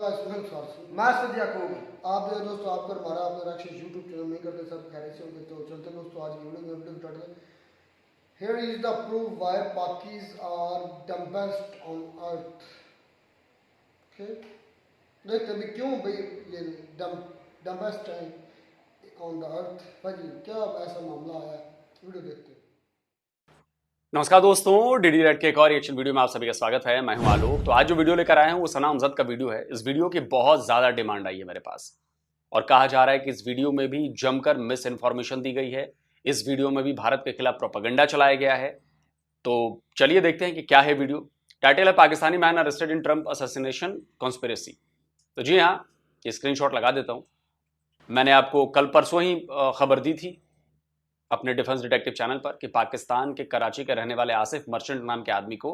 मैं सद याकूब आप दोस्तों आपका हमारा अपना राक्षस यूट्यूब चैनल नहीं करते सब खैर से होंगे तो चलते दोस्तों आज की वीडियो में स्टार्ट करें। Here is the proof why Pakis are dumbest on earth. Okay, देखते हैं क्यों भाई ये डम्बेस्ट है ऑन द अर्थ। भाई क्या ऐसा मामला आया, वीडियो देखते हैं। नमस्कार दोस्तों, डीडी रेड के एक और रिएक्शन वीडियो में आप सभी का स्वागत है। मैं हूं आलोक। तो आज जो वीडियो लेकर आए हैं वो सना अमजद का वीडियो है। इस वीडियो की बहुत ज्यादा डिमांड आई है मेरे पास और कहा जा रहा है कि इस वीडियो में भी जमकर मिस इन्फॉर्मेशन दी गई है। इस वीडियो में भी भारत के खिलाफ प्रोपेगेंडा चलाया गया है। तो चलिए देखते हैं कि क्या है वीडियो। टाइटल है Pakistani man arrested in Trump assassination conspiracy. तो जी हाँ, ये स्क्रीनशॉट लगा देता हूं। मैंने आपको कल परसों ही खबर दी थी अपने डिफेंस डिटेक्टिव चैनल पर कि पाकिस्तान के कराची के रहने वाले आसिफ मर्चेंट नाम के आदमी को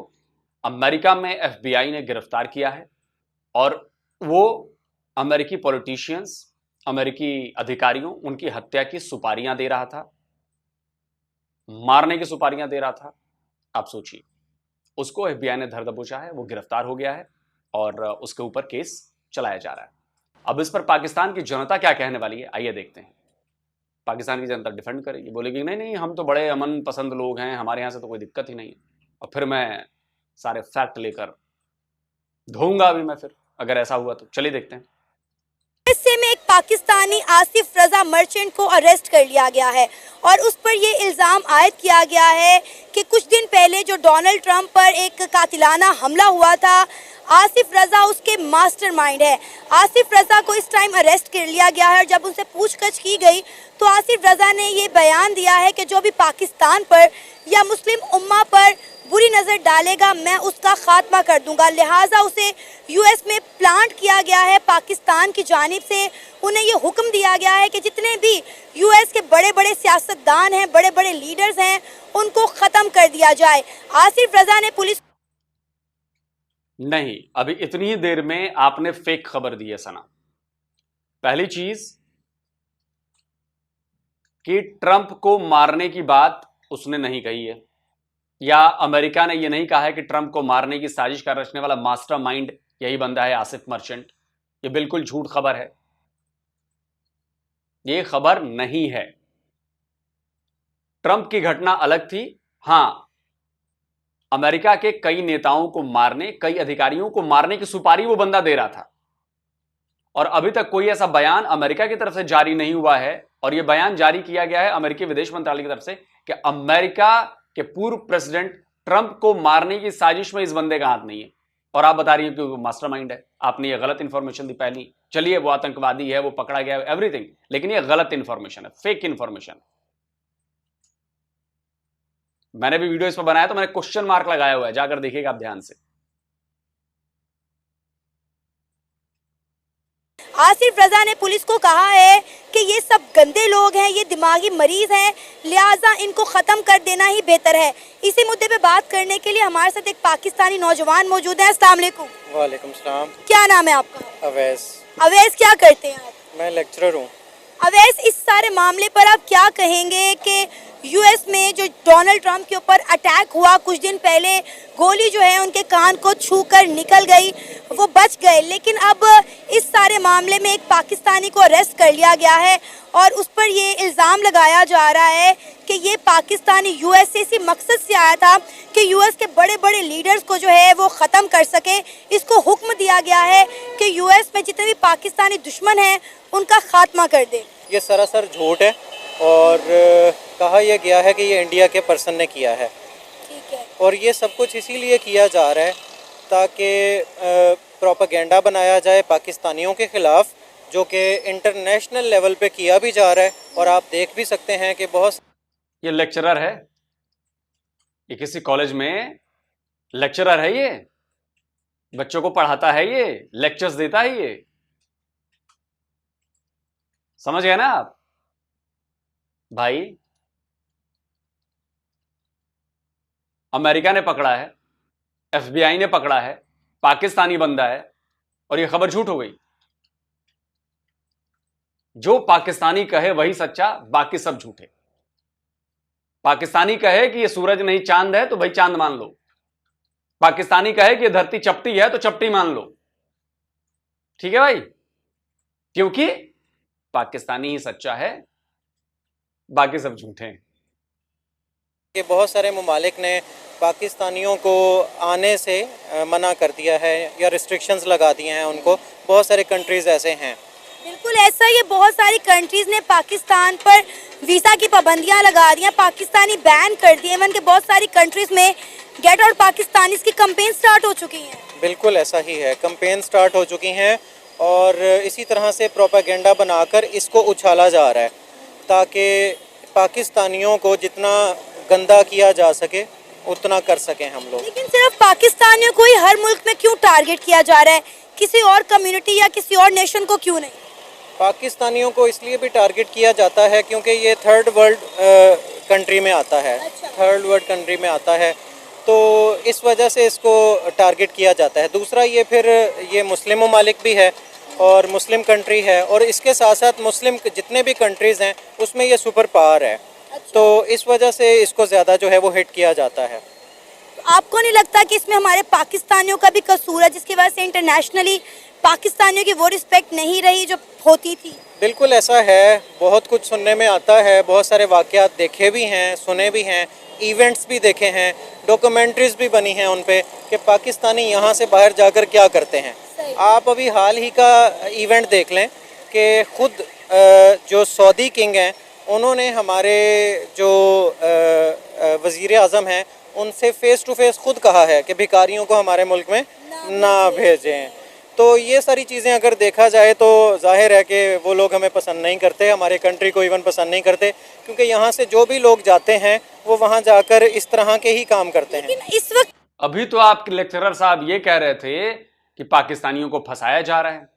अमेरिका में एफबीआई ने गिरफ्तार किया है और वो अमेरिकी पॉलिटिशियंस, अमेरिकी अधिकारियों, उनकी हत्या की सुपारियां दे रहा था, मारने की सुपारियां दे रहा था। आप सोचिए, उसको एफबीआई ने धर दबोचा है, वो गिरफ्तार हो गया है और उसके ऊपर केस चलाया जा रहा है। अब इस पर पाकिस्तान की जनता क्या कहने वाली है, आइए देखते हैं। पाकिस्तान की जनता डिफेंड करेगी, बोलेगी नहीं नहीं हम तो बड़े अमन पसंद लोग हैं, हमारे यहाँ से तो कोई दिक्कत ही नहीं है। और फिर मैं सारे फैक्ट लेकर धोऊंगा अभी मैं, फिर अगर ऐसा हुआ तो। चलिए देखते हैं। हिस्से में एक पाकिस्तानी आसिफ रजा मर्चेंट को अरेस्ट कर लिया गया है और उस पर ये इल्ज़ाम आयद किया गया है कि कुछ दिन पहले जो डोनाल्ड ट्रंप पर एक कातिलाना हमला हुआ था, आसिफ रजा उसके मास्टरमाइंड है। आसिफ रजा को इस टाइम अरेस्ट कर लिया गया है और जब उनसे पूछताछ की गई तो आसिफ रजा ने ये बयान दिया है कि जो भी पाकिस्तान पर या मुस्लिम उम्मा पर बुरी नज़र डालेगा मैं उसका खात्मा कर दूंगा। लिहाजा उसे यूएस में प्लांट किया गया है। पाकिस्तान की जानिब से उन्हें ये हुक्म दिया गया है कि जितने भी यूएस के बड़े बड़े सियासतदान हैं, बड़े बड़े लीडर्स हैं, उनको ख़त्म कर दिया जाए। आसिफ रजा ने पुलिस नहीं, अभी इतनी ही देर में आपने फेक खबर दी है सना। पहली चीज कि ट्रंप को मारने की बात उसने नहीं कही है, या अमेरिका ने यह नहीं कहा है कि ट्रंप को मारने की साजिश कर रचने वाला मास्टरमाइंड यही बंदा है आसिफ मर्चेंट। यह बिल्कुल झूठ खबर है, यह खबर नहीं है। ट्रंप की घटना अलग थी। हां, अमेरिका के कई नेताओं को मारने, कई अधिकारियों को मारने की सुपारी वो बंदा दे रहा था और अभी तक कोई ऐसा बयान अमेरिका की तरफ से जारी नहीं हुआ है। और यह बयान जारी किया गया है अमेरिकी विदेश मंत्रालय की तरफ से कि अमेरिका के पूर्व प्रेसिडेंट ट्रंप को मारने की साजिश में इस बंदे का हाथ नहीं है। और आप बता रही हैं कि वो मास्टरमाइंड है। आपने ये गलत इंफॉर्मेशन दी पहली। चलिए, वो आतंकवादी है, वो पकड़ा गया, एवरीथिंग, लेकिन ये गलत इंफॉर्मेशन है, फेक इंफॉर्मेशन। मैंने भी वीडियो इस पर बनाया तो मैंने क्वेश्चन मार्क लगाया हुआ है, जाकर देखिएगा आप ध्यान से। आसिफ रजा ने पुलिस को कहा है कि ये सब गंदे लोग हैं, ये दिमागी मरीज हैं, लिहाजा इनको ख़त्म कर देना ही बेहतर है। इसी मुद्दे पे बात करने के लिए हमारे साथ एक पाकिस्तानी नौजवान मौजूद है। अस्सलाम वालेकुम। वालेकुम सलाम। क्या नाम है आपका? अवैस। अवैस, क्या करते हैं आप? मैं लेक्चरर हूँ। अवैस, इस सारे मामले पर आप क्या कहेंगे कि यूएस में जो डोनाल्ड ट्रंप के ऊपर अटैक हुआ कुछ दिन पहले, गोली जो है उनके कान को छूकर निकल गई, वो बच गए, लेकिन अब इस सारे मामले में एक पाकिस्तानी को अरेस्ट कर लिया गया है और उस पर ये इल्ज़ाम लगाया जा रहा है कि ये पाकिस्तानी यूएस से इसी मकसद से आया था कि यूएस के बड़े बड़े लीडर्स को जो है वो ख़त्म कर सके। इसको हुक्म दिया गया है कि यूएस में जितने भी पाकिस्तानी दुश्मन हैं उनका खात्मा कर दे। ये सरासर झूठ है और कहा यह गया है कि ये इंडिया के पर्सन ने किया है। ठीक है। और ये सब कुछ इसीलिए किया जा रहा है ताकि प्रोपेगेंडा बनाया जाए पाकिस्तानियों के ख़िलाफ़, जो कि इंटरनेशनल लेवल पे किया भी जा रहा है। और आप देख भी सकते हैं कि बहुत, ये लेक्चरर है, ये किसी कॉलेज में लेक्चरर है, ये बच्चों को पढ़ाता है, ये लेक्चर्स देता है, ये समझ गए ना आप भाई। अमेरिका ने पकड़ा है, एफबीआई ने पकड़ा है, पाकिस्तानी बंदा है और यह खबर झूठ हो गई। जो पाकिस्तानी कहे वही सच्चा, बाकी सब झूठे। पाकिस्तानी कहे कि यह सूरज नहीं चांद है तो भाई चांद मान लो, पाकिस्तानी कहे कि यह धरती चपटी है तो चपटी मान लो। ठीक है भाई, क्योंकि पाकिस्तानी ही सच्चा है, बाकी सब झूठे हैं। कि बहुत सारे ममालिक ने पाकिस्तानियों को आने से मना कर दिया है या रिस्ट्रिक्शंस लगा दिए हैं उनको। बहुत सारे कंट्रीज़ ऐसे हैं। बिल्कुल ऐसा ही है, बहुत सारी कंट्रीज ने पाकिस्तान पर वीज़ा की पाबंदियां लगा दी हैं, पाकिस्तानी बैन कर दिए। इवन के बहुत सारी कंट्रीज में गेट आउट पाकिस्तानी की कंपेन स्टार्ट हो चुकी हैं। बिल्कुल ऐसा ही है, कंपेन स्टार्ट हो चुकी हैं और इसी तरह से प्रोपेगेंडा बनाकर इसको उछाला जा रहा है ताकि पाकिस्तानियों को जितना गंदा किया जा सके उतना कर सकें हम लोग। लेकिन सिर्फ पाकिस्तानियों को ही हर मुल्क में क्यों टारगेट किया जा रहा है, किसी और कम्युनिटी या किसी और नेशन को क्यों नहीं? पाकिस्तानियों को इसलिए भी टारगेट किया जाता है क्योंकि ये थर्ड वर्ल्ड कंट्री में आता है। अच्छा। थर्ड वर्ल्ड कंट्री में आता है, तो इस वजह से इसको टारगेट किया जाता है। दूसरा ये फिर ये मुस्लिम ममालिक भी है और मुस्लिम कंट्री है, और इसके साथ साथ मुस्लिम जितने भी कंट्रीज़ हैं उसमें ये सुपर पावर है। तो इस वजह से इसको ज़्यादा जो है वो हिट किया जाता है। आपको नहीं लगता कि इसमें हमारे पाकिस्तानियों का भी कसूर है, जिसकी वजह से इंटरनेशनली पाकिस्तानियों की वो रिस्पेक्ट नहीं रही जो होती थी? बिल्कुल ऐसा है, बहुत कुछ सुनने में आता है, बहुत सारे वाक़यात देखे भी हैं, सुने भी हैं, इवेंट्स भी देखे हैं, डॉक्यूमेंट्रीज़ भी बनी हैं उन पे कि पाकिस्तानी यहाँ से बाहर जाकर क्या करते हैं। आप अभी हाल ही का इवेंट देख लें कि ख़ुद जो सऊदी किंग हैं उन्होंने हमारे जो वज़ीर आज़म हैं उनसे फ़ेस टू फेस खुद कहा है कि भिखारियों को हमारे मुल्क में ना भेजें। तो ये सारी चीज़ें अगर देखा जाए तो जाहिर है कि वो लोग हमें पसंद नहीं करते, हमारे कंट्री को इवन पसंद नहीं करते, क्योंकि यहाँ से जो भी लोग जाते हैं वो वहाँ जाकर इस तरह के ही काम करते हैं। लेकिन इस वक्त अभी तो आपके लेक्चरर साहब ये कह रहे थे कि पाकिस्तानियों को फंसाया जा रहा है,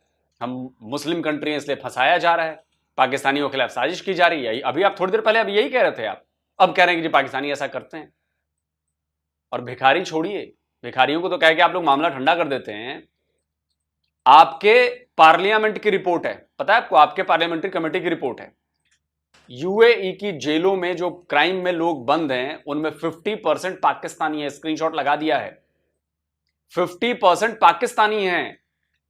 हम मुस्लिम कंट्री हैं इसलिए फंसाया जा रहा है, पाकिस्तानियों के खिलाफ साजिश की जा रही है। अभी आप थोड़ी देर पहले अब यही कह रहे थे, आप अब कह रहे हैं कि जी पाकिस्तानी ऐसा करते हैं। और भिखारी छोड़िए, भिखारियों को तो कह के आप लोग मामला ठंडा कर देते हैं। आपके पार्लियामेंट की रिपोर्ट है, पता है आपको, आपके पार्लियामेंट्री कमेटी की रिपोर्ट है, यूएई की जेलों में जो क्राइम में लोग बंद हैं उनमें 50% पाकिस्तानी है। स्क्रीनशॉट लगा दिया है, 50% पाकिस्तानी हैं।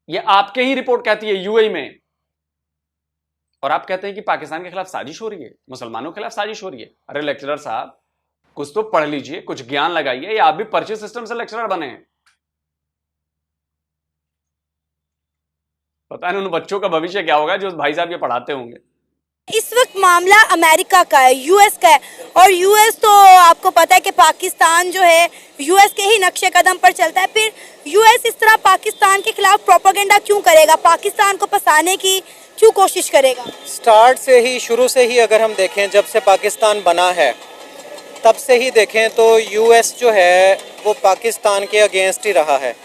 ये आपके ही रिपोर्ट कहती है यूएई में, और आप कहते हैं कि पाकिस्तान के खिलाफ साजिश हो रही है, मुसलमानों के खिलाफ साजिश हो रही है। अरे लेक्चरर साहब, कुछ तो पढ़ लीजिए, कुछ ज्ञान लगाइए, या आप भी पर्ची सिस्टम से लेक्चरर बने हैं। पता नहीं उन बच्चों का भविष्य क्या होगा जो उस भाई साहब ये पढ़ाते होंगे। इस वक्त मामला अमेरिका का है, यूएस का है, और यूएस तो आपको पता है कि पाकिस्तान जो है यूएस के ही नक्शे कदम पर चलता है। फिर यूएस इस तरह पाकिस्तान के खिलाफ प्रोपेगेंडा क्यों करेगा, पाकिस्तान को फंसाने की क्यों कोशिश करेगा? स्टार्ट से ही, शुरू से ही अगर हम देखें, जब से पाकिस्तान बना है तब से ही देखें तो यूएस जो है वो पाकिस्तान के अगेंस्ट ही रहा है।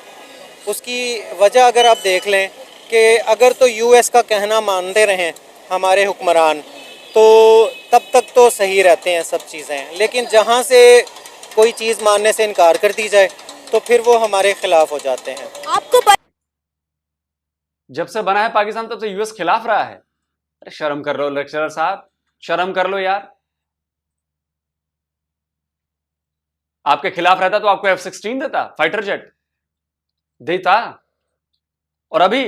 उसकी वजह अगर आप देख लें कि अगर तो यूएस का कहना मानते रहें हमारे हुक्मरान तो तब तक तो सही रहते हैं सब चीज़ें, लेकिन जहाँ से कोई चीज़ मानने से इनकार कर दी जाए तो फिर वो हमारे खिलाफ हो जाते हैं। आपको जब से बना है पाकिस्तान तब से यूएस खिलाफ रहा है। अरे शर्म कर लो लेक्चरर साहब, शर्म कर लो यार। आपके खिलाफ रहता तो आपको F-16 देता, फाइटर जेट देता। और अभी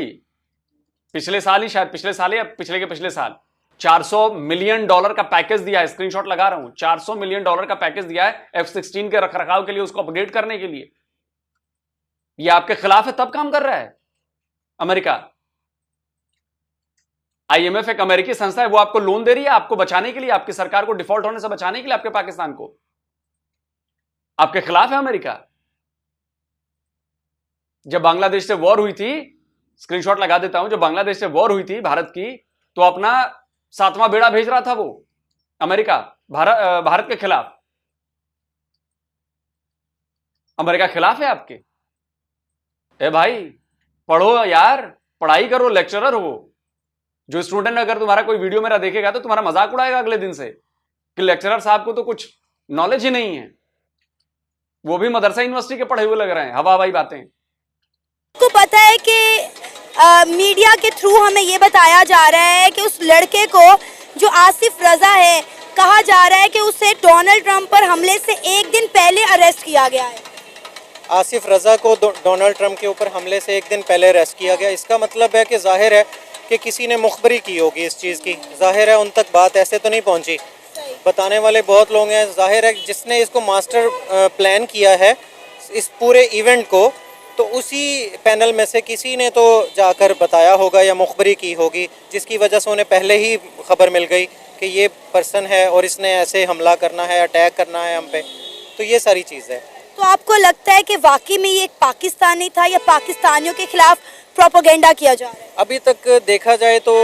पिछले साल ही, शायद पिछले साल या पिछले के पिछले साल, $400 मिलियन का पैकेज दिया है। स्क्रीनशॉट लगा रहा हूं, $400 मिलियन का पैकेज दिया है F-16 के रखरखाव के लिए, उसको अपग्रेड करने के लिए। ये आपके खिलाफ है तब काम कर रहा है अमेरिका। IMF एक अमेरिकी संस्था है, वो आपको लोन दे रही है आपको बचाने के लिए, आपकी सरकार को डिफॉल्ट होने से बचाने के लिए, आपके पाकिस्तान को। आपके खिलाफ है अमेरिका। जब बांग्लादेश से वॉर हुई थी, स्क्रीनशॉट लगा देता हूं, जब बांग्लादेश से वॉर हुई थी भारत की, तो अपना 7वां बेड़ा भेज रहा था वो अमेरिका भारत के खिलाफ। अमेरिका खिलाफ है आपके। ए भाई पढ़ो यार, पढ़ाई करो, लेक्चरर हो। जो स्टूडेंट अगर तुम्हारा कोई वीडियो मेरा देखेगा तो तुम्हारा मजाक उड़ाएगा अगले दिन से कि लेक्चरर साहब को तो कुछ नॉलेज ही नहीं है, वो भी मदरसा यूनिवर्सिटी के पढ़े हुए लग रहे हैं, हवा हवाई बातें। आपको पता है कि मीडिया के थ्रू हमें ये बताया जा रहा है कि उस लड़के को जो आसिफ रजा है, कहा जा रहा है कि उसे डोनाल्ड ट्रंप पर हमले से एक दिन पहले अरेस्ट किया गया है। आसिफ रज़ा को डोनाल्ड ट्रंप के ऊपर हमले से एक दिन पहले अरेस्ट किया गया। इसका मतलब है कि जाहिर है कि किसी ने मुखबरी की होगी इस चीज़ की। जाहिर है उन तक बात ऐसे तो नहीं पहुंची, बताने वाले बहुत लोग हैं। जाहिर है जिसने इसको मास्टर प्लान किया है इस पूरे इवेंट को, तो उसी पैनल में से किसी ने तो जाकर बताया होगा या मुखबरी की होगी, जिसकी वजह से उन्हें पहले ही खबर मिल गई कि ये पर्सन है और इसने ऐसे हमला करना है, अटैक करना है हम पे। तो ये सारी चीज़ है। तो आपको लगता है कि वाकई में ये एक पाकिस्तानी था या पाकिस्तानियों के खिलाफ प्रोपेगेंडा किया जा रहा है? अभी तक देखा जाए तो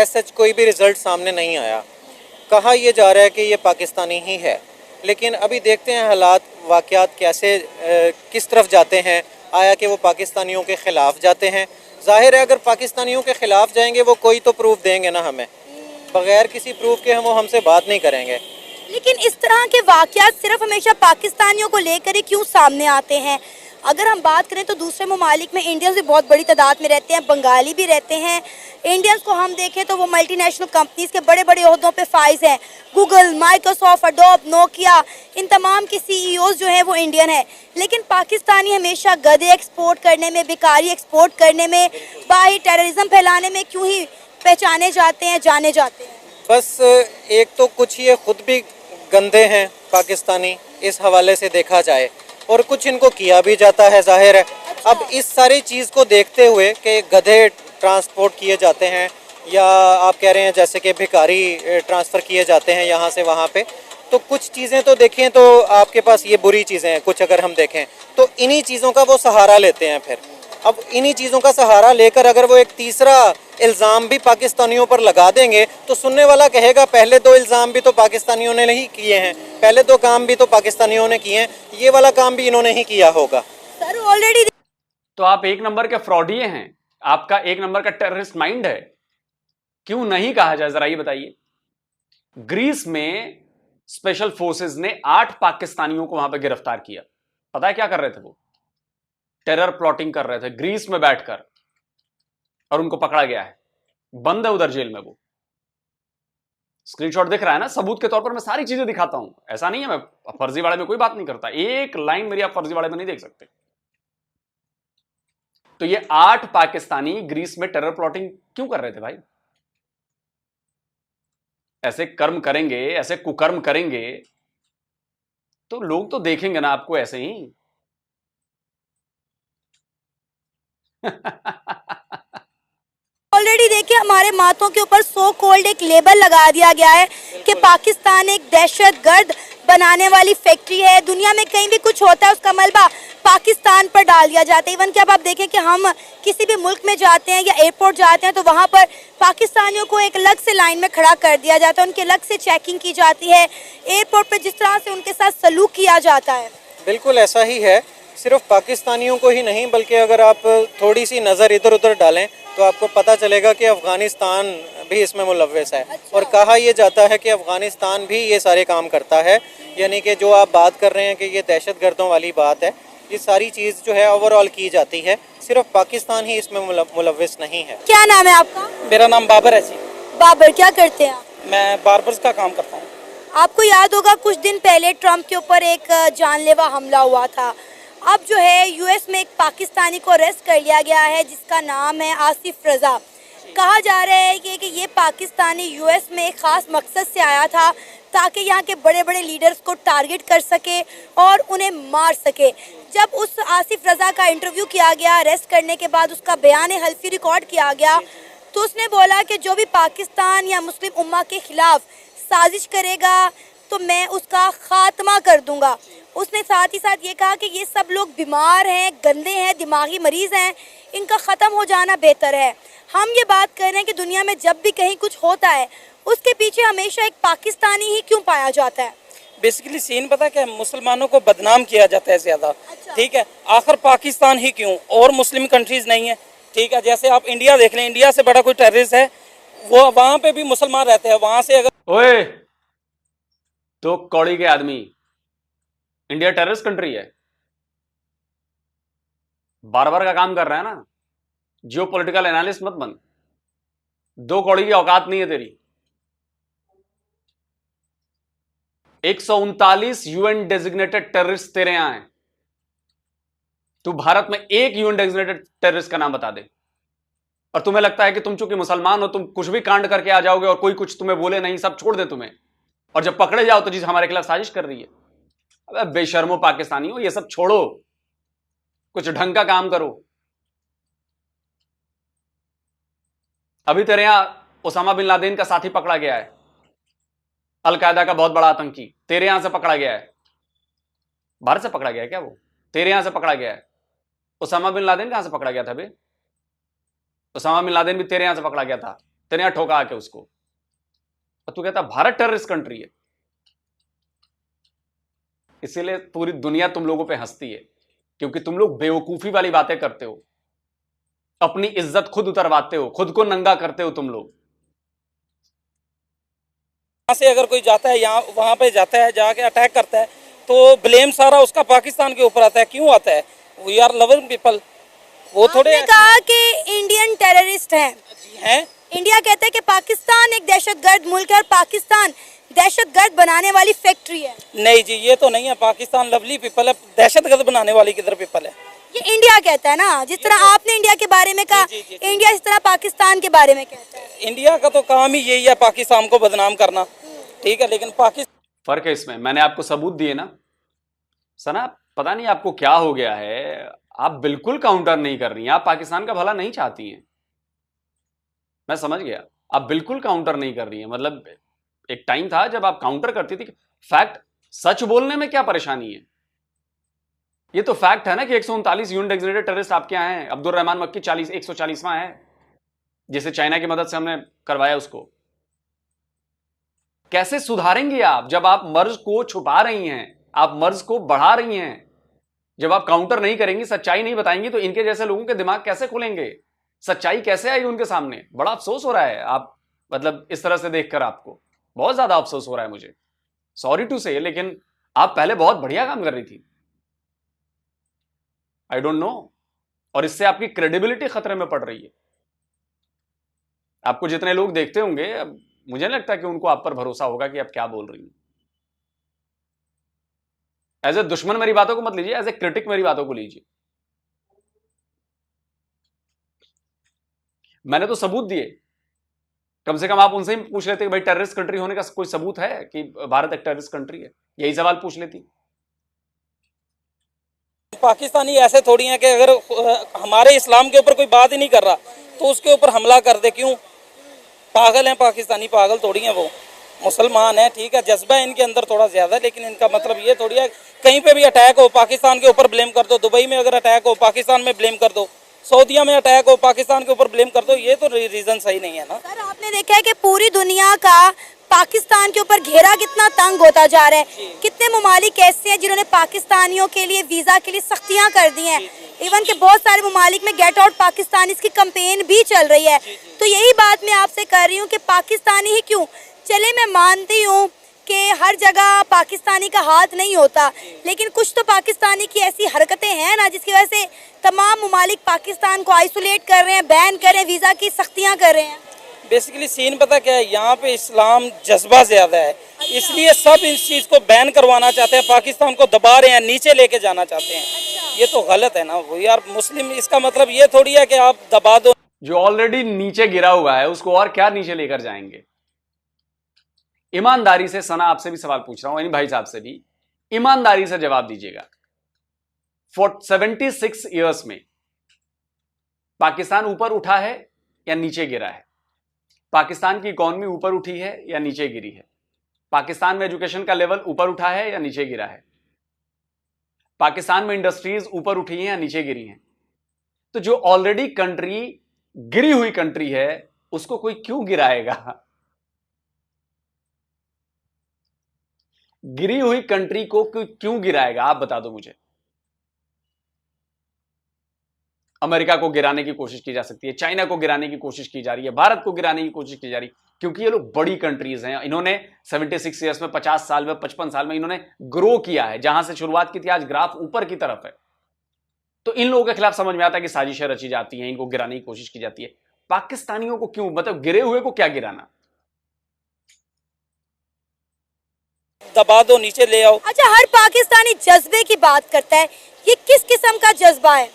सच कोई भी रिज़ल्ट सामने नहीं आया। कहा यह जा रहा है कि ये पाकिस्तानी ही है, लेकिन अभी देखते हैं हालात वाक़यात कैसे किस तरफ जाते हैं। आया कि वो पाकिस्तानियों के ख़िलाफ़ जाते हैं। ज़ाहिर है अगर पाकिस्तानियों के ख़िलाफ़ जाएंगे वो कोई तो प्रूफ देंगे ना हमें, बग़ैर किसी प्रूफ के वो हमसे बात नहीं करेंगे। लेकिन इस तरह के वाक़यात सिर्फ हमेशा पाकिस्तानियों को लेकर ही क्यों सामने आते हैं? अगर हम बात करें तो दूसरे ममालिक में इंडियंस भी बहुत बड़ी तादाद में रहते हैं, बंगाली भी रहते हैं। इंडियंस को हम देखें तो वो मल्टीनेशनल कंपनीज के बड़े बड़े ओहदों पे फाइज हैं। गूगल, माइक्रोसॉफ्ट, अडोब, नोकिया, इन तमाम के सीईओज जो हैं वो इंडियन है। लेकिन पाकिस्तानी हमेशा गधे एक्सपोर्ट करने में, बेकारी एक्सपोर्ट करने में, बाहर टेररिज्म फैलाने में क्यों ही पहचाने जाते हैं, जाने जाते हैं? बस एक तो कुछ ये खुद भी गंदे हैं पाकिस्तानी इस हवाले से देखा जाए, और कुछ इनको किया भी जाता है ज़ाहिर है। अब इस सारी चीज़ को देखते हुए कि गधे ट्रांसपोर्ट किए जाते हैं या आप कह रहे हैं जैसे कि भिखारी ट्रांसफ़र किए जाते हैं यहाँ से वहाँ पे, तो कुछ चीज़ें तो देखें तो आपके पास ये बुरी चीज़ें हैं। कुछ अगर हम देखें तो इन्हीं चीज़ों का वो सहारा लेते हैं। फिर अब इन्हीं चीज़ों का सहारा लेकर अगर वो एक तीसरा इल्ज़ाम भी पाकिस्तानियों पर लगा देंगे तो सुनने वाला कहेगा पहले दो इल्ज़ाम भी तो पाकिस्तानियों ने नहीं किए हैं, पहले दो काम भी तो पाकिस्तानियों ने किए हैं, ये वाला काम भी इन्होंने ही किया होगा। सर ऑलरेडी तो आप एक नंबर के फ्रॉडिये हैं, आपका एक नंबर का टेररिस्ट माइंड है, क्यों नहीं कहा जाए जरा ये बताइए। ग्रीस में स्पेशल फोर्सेस ने 8 पाकिस्तानियों को वहां पर गिरफ्तार किया। पता है क्या कर रहे थे? वो टेरर प्लॉटिंग कर रहे थे ग्रीस में बैठकर, और उनको पकड़ा गया है, बंद है उधर जेल में। वो स्क्रीनशॉट दिख रहा है ना, सबूत के तौर पर मैं सारी चीजें दिखाता हूं। ऐसा नहीं है मैं फर्जीवाड़े में कोई बात नहीं करता, एक लाइन मेरी आप फर्जीवाड़े में नहीं देख सकते। तो ये 8 पाकिस्तानी ग्रीस में टेरर प्लॉटिंग क्यों कर रहे थे भाई? ऐसे कर्म करेंगे, ऐसे कुकर्म करेंगे तो लोग तो देखेंगे ना आपको ऐसे ही। ऑलरेडी देखिए हमारे माथों के ऊपर सो कॉल्ड एक लेबल लगा दिया गया है कि पाकिस्तान एक दहशतगर्द बनाने वाली फैक्ट्री है। दुनिया में कहीं भी कुछ होता है उसका मलबा पाकिस्तान पर डाल दिया जाता है। इवन कि अब आप देखें कि हम किसी भी मुल्क में जाते हैं या एयरपोर्ट जाते हैं तो वहाँ पर पाकिस्तानियों को एक अलग से लाइन में खड़ा कर दिया जाता है, उनकी अलग से चेकिंग की जाती है। एयरपोर्ट पर जिस तरह से उनके साथ सलूक किया जाता है, बिल्कुल ऐसा ही है। सिर्फ पाकिस्तानियों को ही नहीं बल्कि अगर आप थोड़ी सी नज़र इधर उधर डालें तो आपको पता चलेगा कि अफ़गानिस्तान भी इसमें मुलव्वस है। और कहा यह जाता है कि अफ़गानिस्तान भी ये सारे काम करता है। यानी कि जो आप बात कर रहे हैं कि ये दहशतगर्दों वाली बात है, ये सारी चीज़ जो है ओवरऑल की जाती है, सिर्फ पाकिस्तान ही इसमें मुलव्वस नहीं है। क्या नाम है आपका? मेरा नाम बाबर है जी। बाबर, क्या करते हैं आप? मैं बार्बर्स का काम करता हूँ। आपको याद होगा कुछ दिन पहले ट्रंप के ऊपर एक जानलेवा हमला हुआ था। अब जो है यूएस में एक पाकिस्तानी को अरेस्ट कर लिया गया है जिसका नाम है आसिफ रज़ा। कहा जा रहा है कि ये पाकिस्तानी यूएस में एक ख़ास मकसद से आया था ताकि यहाँ के बड़े बड़े लीडर्स को टारगेट कर सके और उन्हें मार सके। जब उस आसिफ रज़ा का इंटरव्यू किया गया अरेस्ट करने के बाद, उसका बयान हल्फी रिकॉर्ड किया गया, तो उसने बोला कि जो भी पाकिस्तान या मुस्लिम उम्मा के ख़िलाफ़ साजिश करेगा तो मैं उसका ख़ात्मा कर दूंगा। उसने साथ ही साथ ये कहा कि ये सब लोग बीमार हैं, गंदे हैं, दिमागी मरीज़ हैं, इनका ख़त्म हो जाना बेहतर है। हम ये बात कर रहे हैं कि दुनिया में जब भी कहीं कुछ होता है उसके पीछे हमेशा एक पाकिस्तानी ही क्यों पाया जाता है? बेसिकली सीन पता क्या, मुसलमानों को बदनाम किया जाता है ज़्यादा। अच्छा। ठीक है, आखिर पाकिस्तान ही क्यों, और मुस्लिम कंट्रीज़ नहीं है? ठीक है, जैसे आप इंडिया देख लें, इंडिया से बड़ा कोई टेररिस्ट है, वो वहाँ पे भी मुसलमान रहते हैं। वहाँ से अगर ओए तो कौड़ी के आदमी, इंडिया टेररिस्ट कंट्री है? बार बार का काम कर रहा है ना, जियो पॉलिटिकल एनालिस्ट मत बन, 2 कौड़ी की औकात नहीं है तेरी। 139 यूएन डेजिग्नेटेड टेररिस्ट तेरे यहां हैं, तू भारत में एक यूएन डेजिग्नेटेड टेररिस्ट का नाम बता दे, और तुम्हें लगता है कि तुम चूंकि मुसलमान हो तुम कुछ भी कांड करके आ जाओगे और कोई कुछ तुम्हें बोले नहीं, सब छोड़ दे तुम्हें, और जब पकड़े जाओ तो जी हमारे खिलाफ साजिश कर रही है। अबे बेशर्मो पाकिस्तानियों, ये सब छोड़ो, कुछ ढंग का काम करो। अभी तेरे यहां ओसामा बिन लादेन का साथी पकड़ा गया है, अलकायदा का बहुत बड़ा आतंकी, तेरे यहां से पकड़ा गया है। भारत से पकड़ा गया है क्या? वो तेरे यहां से पकड़ा गया है। ओसामा बिन लादेन कहां से पकड़ा गया था बे? ओसामा बिन लादेन भी तेरे यहां से पकड़ा गया था, तेरे यहां ठोका आके उसको, और तू कहता भारत टेररिस्ट कंट्री है। इसीलिए पूरी दुनिया तुम लोगों पे हंसती है, क्योंकि तुम लोग बेवकूफी वाली बातें करते हो, अपनी इज्जत खुद उतरवाते हो, खुद को नंगा करते हो तुम लोग। यहाँ से अगर कोई जाता है यहाँ वहाँ पे जाता है, जाके अटैक करता है, तो ब्लेम सारा उसका पाकिस्तान के ऊपर आता है। क्यों आता है? We are loving people. वो थोड़े आपने कहा कि इंडियन टेररिस्ट हैं। इंडिया कहता है कि पाकिस्तान एक दहशतगर्द मुल्क है और पाकिस्तान दहशतगर्द बनाने वाली फैक्ट्री है। नहीं जी, ये तो नहीं है। पाकिस्तान लवली पीपल है, दहशतगर्द बनाने वाली किधर पीपल है? ये इंडिया कहता है ना, जिस तरह आपने इंडिया के बारे में कहा, जी। इंडिया इस तरह पाकिस्तान के बारे में कहता है। इंडिया का तो काम ही यही है, पाकिस्तान को बदनाम करना, ठीक है, लेकिन पाकिस्तान फर्क है इसमें। मैंने आपको सबूत दिए ना सना, पता नहीं आपको क्या हो गया है, आप बिल्कुल काउंटर नहीं कर रही हैं, आप पाकिस्तान का भला नहीं चाहती हैं, मैं समझ गया, आप बिल्कुल काउंटर नहीं कर रही हैं। मतलब एक टाइम था जब आप काउंटर करती थी। फैक्ट, सच बोलने में क्या परेशानी है? ये तो फैक्ट है ना कि 139 यूएन डेजिग्नेटेड टेररिस्ट आपके यहाँ हैं। अब्दुल रहमान मक्की 140वां है, जिसे चाइना की मदद से हमने करवाया उसको। कैसे सुधारेंगे आप जब आप मर्ज को छुपा रही हैं, आप मर्ज को बढ़ा रही हैं? जब आप काउंटर नहीं करेंगी, सच्चाई नहीं बताएंगी, तो इनके जैसे लोगों के दिमाग कैसे खुलेंगे? सच्चाई कैसे आई उनके सामने? बड़ा अफसोस हो रहा है। आप मतलब इस तरह से देखकर आपको बहुत ज्यादा अफसोस हो रहा है मुझे, सॉरी टू से, लेकिन आप पहले बहुत बढ़िया काम कर रही थी। आई डोंट नो, और इससे आपकी क्रेडिबिलिटी खतरे में पड़ रही है। आपको जितने लोग देखते होंगे, मुझे नहीं लगता कि उनको आप पर भरोसा होगा कि आप क्या बोल रही हैं। एज ए दुश्मन मेरी बातों को मत लीजिए, एज ए क्रिटिक मेरी बातों को लीजिए। मैंने तो सबूत दिए, कम से कम आप उनसे ही पूछ लेते कि भाई टेररिस्ट कंट्री होने का कोई सबूत है कि भारत एक टेररिस्ट कंट्री है, यही सवाल पूछ लेती। पाकिस्तानी ऐसे थोड़ी हैं कि अगर हमारे इस्लाम के ऊपर कोई बात ही नहीं कर रहा तो उसके ऊपर हमला कर दे। क्यों? पागल हैं पाकिस्तानी, पागल थोड़ी हैं वो, मुसलमान है, ठीक है, जज्बा है इनके अंदर थोड़ा ज्यादा, लेकिन इनका मतलब ये थोड़ी है कहीं पे भी अटैक हो पाकिस्तान के ऊपर ब्लेम कर दो, दुबई में अगर अटैक हो पाकिस्तान में ब्लेम कर दो, सऊदीया में अटैक हो पाकिस्तान के ऊपर ब्लेम कर दो। ये तो रीजन सही नहीं है ना। सर, आपने देखा है कि पूरी दुनिया का पाकिस्तान के ऊपर घेरा कितना तंग होता जा रहा है। कितने ममालिक ऐसे हैं जिन्होंने पाकिस्तानियों के लिए वीजा के लिए सख्तियां कर दी हैं। इवन के बहुत सारे ममालिक में गेट आउट पाकिस्तान की कैंपेन भी चल रही है। तो यही बात मैं आपसे कर रही हूँ कि पाकिस्तानी ही क्यों, चले मैं मानती हूँ कि हर जगह पाकिस्तानी का हाथ नहीं होता, लेकिन कुछ तो पाकिस्तानी की ऐसी हरकतें हैं ना जिसकी वजह से तमाम ममालिक पाकिस्तान को आइसोलेट कर रहे हैं, बैन कर रहे हैं, वीज़ा की सख्तियां कर रहे हैं। बेसिकली सीन पता क्या है, यहाँ पे इस्लाम जज्बा ज्यादा है, इसलिए सब इस चीज को बैन करवाना चाहते हैं, पाकिस्तान को दबा रहे हैं, नीचे लेके जाना चाहते हैं। ये तो गलत है ना वो यार, मुस्लिम, इसका मतलब ये थोड़ी है कि आप दबा दो। जो ऑलरेडी नीचे गिरा हुआ है उसको और क्या नीचे लेकर जाएंगे? ईमानदारी से, सना आपसे भी सवाल पूछ रहा हूं, यानी भाई साहब से भी ईमानदारी से जवाब दीजिएगा। 76 ईयर्स में पाकिस्तान ऊपर उठा है या नीचे गिरा है? पाकिस्तान की इकॉनमी ऊपर उठी है या नीचे गिरी है? पाकिस्तान में एजुकेशन का लेवल ऊपर उठा है या नीचे गिरा है? पाकिस्तान में इंडस्ट्रीज ऊपर उठी हैं या नीचे गिरी हैं? तो जो ऑलरेडी कंट्री गिरी हुई कंट्री है उसको कोई क्यों गिराएगा? गिरी हुई कंट्री को क्यों गिराएगा? आप बता दो मुझे। अमेरिका को गिराने की कोशिश की जा सकती है, चाइना को गिराने की कोशिश की जा रही है, भारत को गिराने की कोशिश की जा रही है, क्योंकि ये लोग बड़ी कंट्रीज हैं। इन्होंने 76 ईयर्स में, 50 साल में, 55 साल में इन्होंने ग्रो किया है। जहां से शुरुआत की थी आज ग्राफ ऊपर की तरफ है। तो इन लोगों के खिलाफ समझ में आता है कि साजिशें रची जाती हैं, इनको गिराने की कोशिश की जाती है। पाकिस्तानियों को क्यों, मतलब गिरे हुए को क्या गिराना? दबा दो, नीचे ले आओ। अच्छा, हर पाकिस्तानी जज्बे की बात करता है, ये किस किस्म का जज्बा है?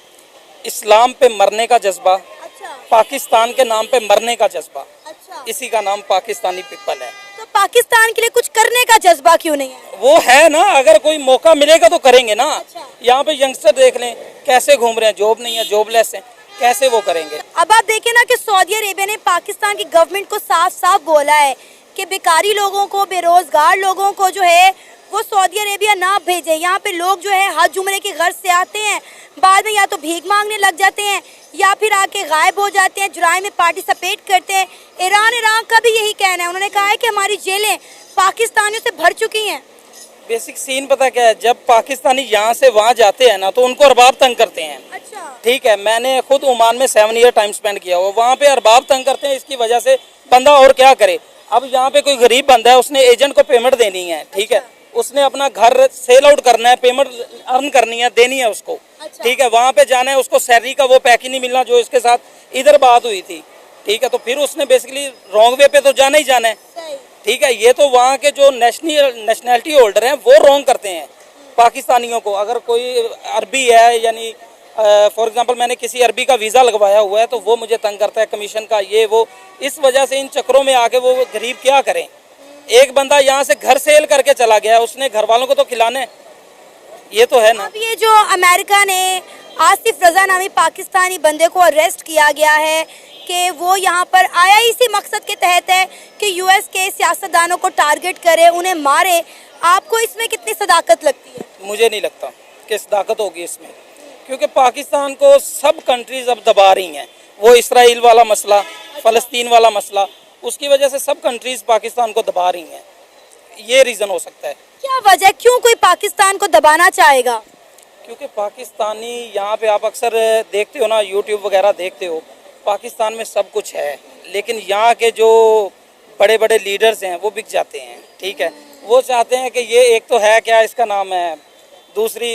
इस्लाम पे मरने का जज्बा, अच्छा पाकिस्तान के नाम पे मरने का जज्बा, अच्छा, इसी का नाम पाकिस्तानी पीपल है। तो पाकिस्तान के लिए कुछ करने का जज्बा क्यों नहीं है? वो है ना, अगर कोई मौका मिलेगा तो करेंगे ना। अच्छा। यहाँ पे यंगस्टर देख लें कैसे घूम रहे हैं, जॉब नहीं है, जॉबलेस हैं, कैसे वो करेंगे? अब आप देखें ना कि सऊदी अरेबिया ने पाकिस्तान की गवर्नमेंट को साफ साफ बोला है कि बेकारी लोगों को, बेरोजगार लोगों को जो है वो सऊदी अरेबिया ना भेजे। यहाँ पे लोग जो है हज उम्रे की गर्ज से आते हैं, बाद में या तो भीख मांगने लग जाते हैं या फिर आके गायब हो जाते हैं, जुराइम में पार्टिसिपेट करते हैं। ईरान का भी यही कहना है, उन्होंने कहा है कि हमारी जेलें पाकिस्तानियों से भर चुकी हैं। बेसिक सीन पता क्या है, जब पाकिस्तानी यहाँ से वहाँ जाते हैं ना तो उनको अरबाब तंग करते हैं। अच्छा, ठीक है, मैंने खुद ओमान में 7 ईयर टाइम स्पेंड किया हुआ, वहाँ पे अरबाब तंग करते हैं। इसकी वजह से बंदा और क्या करे। अब यहाँ पे कोई गरीब बंदा है, उसने एजेंट को पेमेंट देनी है, ठीक है, उसने अपना घर सेल आउट करना है, पेमेंट अर्न करनी है, देनी है उसको, ठीक है, वहाँ पे जाना है, उसको सैलरी का वो पैक ही नहीं मिलना जो इसके साथ इधर बात हुई थी, ठीक है, तो फिर उसने बेसिकली रॉन्ग वे पे तो जाना ही जाना है, ठीक है। ये तो वहाँ के जो नेशनैलिटी होल्डर हैं वो रॉन्ग करते हैं पाकिस्तानियों को। अगर कोई अरबी है, यानी फॉर एग्जांपल मैंने किसी अरबी का वीज़ा लगवाया हुआ है तो वो मुझे तंग करता है, कमीशन का ये वो, इस वजह से इन चक्करों में आके वो गरीब क्या करें। एक बंदा यहाँ से घर सेल करके चला गया, उसने घर वालों को तो खिलाने, ये तो है ना। अब ये जो अमेरिका ने आसिफ रजा नामी पाकिस्तानी बंदे को अरेस्ट किया गया है कि वो यहाँ पर आया इसी मकसद के तहत है कि यूएस के सियासतदानों को टारगेट करे, उन्हें मारे, आपको इसमें कितनी सदाकत लगती है? मुझे नहीं लगता कि सदाकत होगी इसमें, क्योंकि पाकिस्तान को सब कंट्रीज अब दबा रही हैं। वो इसराइल वाला मसला, फ़लस्तीन वाला मसला, उसकी वजह से सब कंट्रीज पाकिस्तान को दबा रही हैं। ये रीज़न हो सकता है। क्या वजह, क्यों कोई पाकिस्तान को दबाना चाहेगा? क्योंकि पाकिस्तानी यहाँ पे आप अक्सर देखते हो ना, यूट्यूब वगैरह देखते हो, पाकिस्तान में सब कुछ है, लेकिन यहाँ के जो बड़े बड़े लीडर्स हैं वो बिक जाते हैं, ठीक है। वो चाहते हैं कि ये एक तो है, क्या इसका नाम है, दूसरी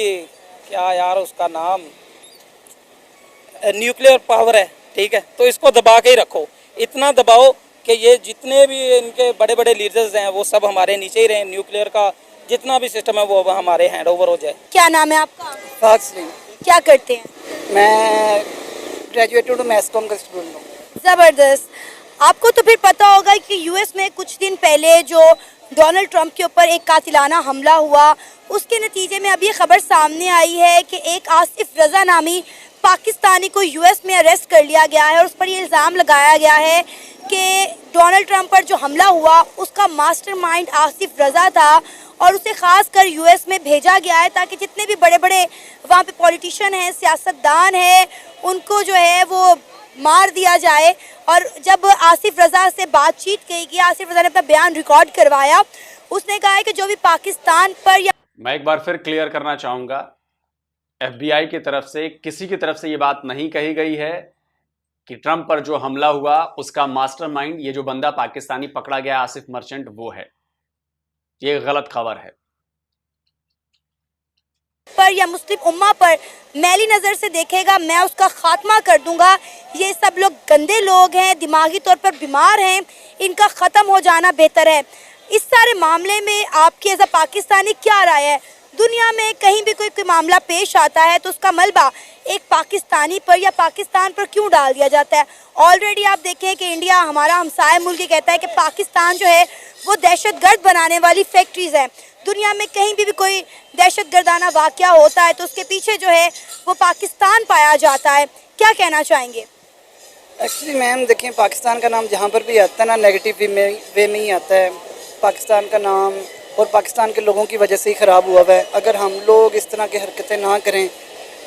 क्या यार उसका नाम, न्यूक्लियर पावर है, ठीक है, तो इसको दबा के ही रखो, इतना दबाओ कि ये जितने भी इनके बड़े बड़े लीडर्स हैं वो सब हमारे नीचे ही रहें, न्यूक्लियर का जितना भी सिस्टम है वो हमारे हैंड ओवर हो जाए। क्या नाम है आपका? फाज सलीम। क्या करते हैं? मैं ग्रेजुएटेड हूँ, मैथ्स कॉम का स्टूडेंट हूँ। ज़बरदस्त। आपको तो फिर पता होगा कि यूएस में कुछ दिन पहले जो डोनाल्ड ट्रंप के ऊपर एक कातिलाना हमला हुआ, उसके नतीजे में अब ये खबर सामने आई है कि एक आसिफ रजा नामी पाकिस्तानी को यूएस में अरेस्ट कर लिया गया है और उस पर ये इल्ज़ाम लगाया गया है कि डोनाल्ड ट्रंप पर जो हमला हुआ उसका मास्टरमाइंड आसिफ रजा था और उसे ख़ास कर यूएस में भेजा गया है ताकि जितने भी बड़े बड़े वहाँ पे पॉलिटिशियन हैं, सियासतदान हैं, उनको जो है वो मार दिया जाए। और जब आसिफ रजा से बातचीत की, आसिफ रजा ने अपना बयान रिकॉर्ड करवाया, उसने कहा है कि जो भी पाकिस्तान पर या मैं एक बार फिर क्लियर करना चाहूंगा, FBI की तरफ से, किसी की तरफ से ये बात नहीं कही गई है कि ट्रंप पर जो हमला हुआ उसका मास्टरमाइंड ये जो बंदा पाकिस्तानी पकड़ा गया आसिफ मर्चेंट वो है। ये गलत खबर है। पर या मुस्लिम उम्मा पर मैली नज़र से देखेगा, मैं उसका खात्मा कर दूंगा। ये सब लोग गंदे लोग हैं, दिमागी तौर पर बीमार हैं, इनका ख़त्म हो जाना बेहतर है। इस सारे मामले में आपकी एज अ पाकिस्तानी क्या राय है? दुनिया में कहीं भी कोई मामला पेश आता है तो उसका मलबा एक पाकिस्तानी पर या पाकिस्तान पर क्यों डाल दिया जाता है? ऑलरेडी आप देखें कि इंडिया हमारा हमसाया मुल्क कहता है कि पाकिस्तान जो है वो दहशतगर्द बनाने वाली फैक्ट्रीज है। दुनिया में कहीं भी कोई दहशतगर्दाना वाक़या होता है तो उसके पीछे जो है वो पाकिस्तान पाया जाता है। क्या कहना चाहेंगे? एक्चुअली मैम देखें, पाकिस्तान का नाम जहाँ पर भी आता है ना, नेगेटिव वे में ही आता है। पाकिस्तान का नाम और पाकिस्तान के लोगों की वजह से ही ख़राब हुआ है। अगर हम लोग इस तरह की हरकतें ना करें,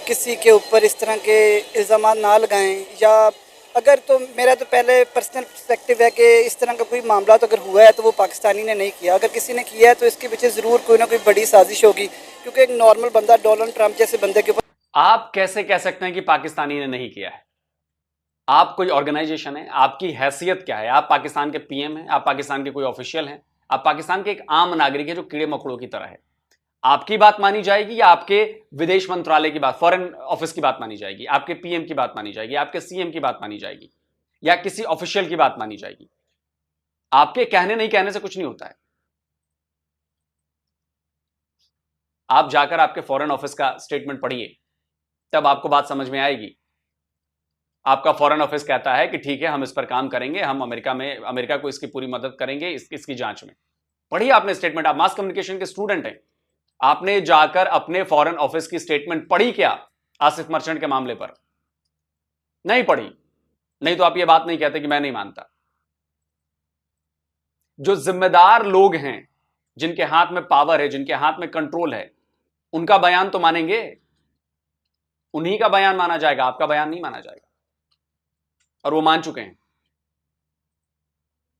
किसी के ऊपर इस तरह के इल्ज़ाम ना लगाएं, या अगर, तो मेरा तो पहले पर्सनल पर्सपेक्टिव है कि इस तरह का कोई मामला तो अगर हुआ है तो वो पाकिस्तानी ने नहीं किया। अगर किसी ने किया है तो इसके पीछे ज़रूर कोई ना कोई बड़ी साजिश होगी, क्योंकि एक नॉर्मल बंदा डोनाल्ड ट्रंप जैसे बंदे के ऊपर। आप कैसे कह सकते हैं कि पाकिस्तानी ने नहीं किया है? आप कोई ऑर्गेनाइजेशन है, आपकी हैसियत क्या है? आप पाकिस्तान के PM हैं, आप पाकिस्तान के कोई ऑफिशियल हैं, आप पाकिस्तान के एक आम नागरिक है जो कीड़े मकोड़ों की तरह है। आपकी बात मानी जाएगी या आपके विदेश मंत्रालय की बात, फॉरेन ऑफिस की बात मानी जाएगी? आपके PM की बात मानी जाएगी? आपके CM की बात मानी जाएगी? या किसी ऑफिशियल की बात मानी जाएगी? आपके कहने नहीं कहने से कुछ नहीं होता है। आप जाकर आपके फॉरेन ऑफिस का स्टेटमेंट पढ़िए, तब आपको बात समझ में आएगी। आपका फॉरेन ऑफिस कहता है कि ठीक है, हम इस पर काम करेंगे, हम अमेरिका को इसकी पूरी मदद करेंगे इसकी जांच में। पढ़िए आपने स्टेटमेंट, आप मास कम्युनिकेशन के स्टूडेंट हैं, आपने जाकर अपने फॉरेन ऑफिस की स्टेटमेंट पढ़ी क्या आसिफ मर्चेंट के मामले पर? नहीं पढ़ी, नहीं तो आप ये बात नहीं कहते कि मैं नहीं मानता। जो जिम्मेदार लोग हैं, जिनके हाथ में पावर है, जिनके हाथ में कंट्रोल है, उनका बयान तो मानेंगे, उन्हीं का बयान माना जाएगा, आपका बयान नहीं माना जाएगा। और वो मान चुके हैं,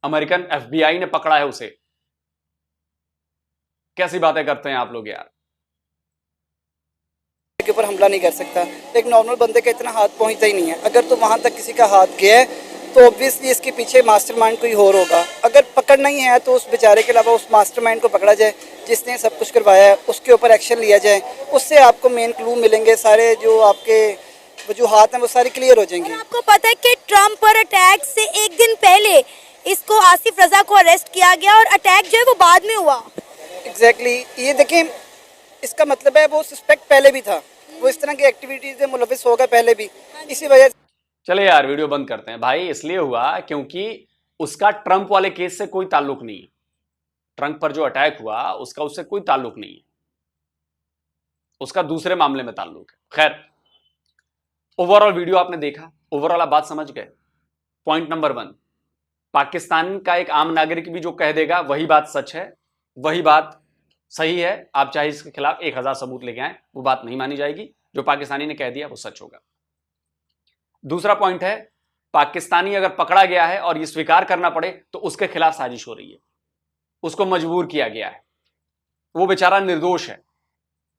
अमेरिकन FBI ने पकड़ा है उसे। कैसी बातें करते हैं आप लोग यार। के ऊपर हमला नहीं कर सकता, एक नॉर्मल बंदे का इतना हाथ पहुंचता ही नहीं है। अगर तो वहां तक किसी का हाथ गया है तो ऑब्वियसली इसके पीछे मास्टरमाइंड कोई और होगा। अगर पकड़ नहीं है तो उस बेचारे के अलावा उस मास्टरमाइंड को पकड़ा जाए जिसने सब कुछ करवाया है, उसके ऊपर एक्शन लिया जाए, उससे आपको मेन क्लू मिलेंगे, सारे जो आपके वजूहात हैं वो सारी क्लियर हो जाएंगी। आपको पता है कि ट्रम्प पर अटैक से एक दिन पहले इसको आसिफ रजा को अरेस्ट किया गया और अटैक जो है वो बाद में हुआ। एग्जैक्टली ये देखें, इसका मतलब है वो सस्पेक्ट पहले भी था, वो इस तरह की एक्टिविटीज में मुलविस होगा पहले भी, इसी वजह से। चले यार वीडियो बंद करते हैं भाई। इसलिए हुआ क्योंकि उसका ट्रंप वाले केस से कोई ताल्लुक नहीं है। ट्रंप पर जो अटैक हुआ उसका उससे कोई ताल्लुक नहीं है, उसका दूसरे मामले में ताल्लुक है। खैर, ओवरऑल वीडियो आपने देखा, ओवरऑल आप बात समझ गए। पॉइंट नंबर 1, पाकिस्तान का एक आम नागरिक भी जो कह देगा वही बात सच है, वही बात सही है। आप चाहे इसके खिलाफ 1000 सबूत लेके आए, वो बात नहीं मानी जाएगी। जो पाकिस्तानी ने कह दिया वो सच होगा। दूसरा पॉइंट है, पाकिस्तानी अगर पकड़ा गया है और ये स्वीकार करना पड़े तो उसके खिलाफ साजिश हो रही है, उसको मजबूर किया गया है, वो बेचारा निर्दोष है,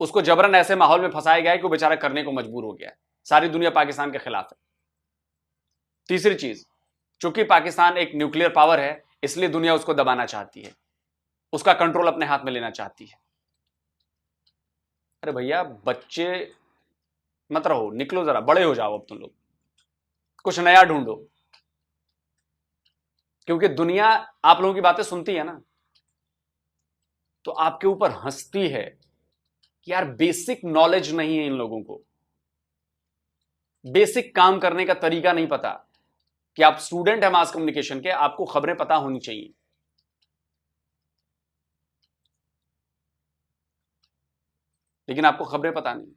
उसको जबरन ऐसे माहौल में फंसाया गया है कि वो बेचारा करने को मजबूर हो गया है। सारी दुनिया पाकिस्तान के खिलाफ है। तीसरी चीज, चूंकि पाकिस्तान एक न्यूक्लियर पावर है, इसलिए दुनिया उसको दबाना चाहती है, उसका कंट्रोल अपने हाथ में लेना चाहती है। अरे भैया, बच्चे मत रहो, निकलो जरा, बड़े हो जाओ, अब तुम लोग कुछ नया ढूंढो, क्योंकि दुनिया आप लोगों की बातें सुनती है ना, तो आपके ऊपर हंसती है कि यार बेसिक नॉलेज नहीं है इन लोगों को, बेसिक काम करने का तरीका नहीं पता। कि आप स्टूडेंट है मास कम्युनिकेशन के, आपको खबरें पता होनी चाहिए। लेकिन आपको खबरें पता नहीं,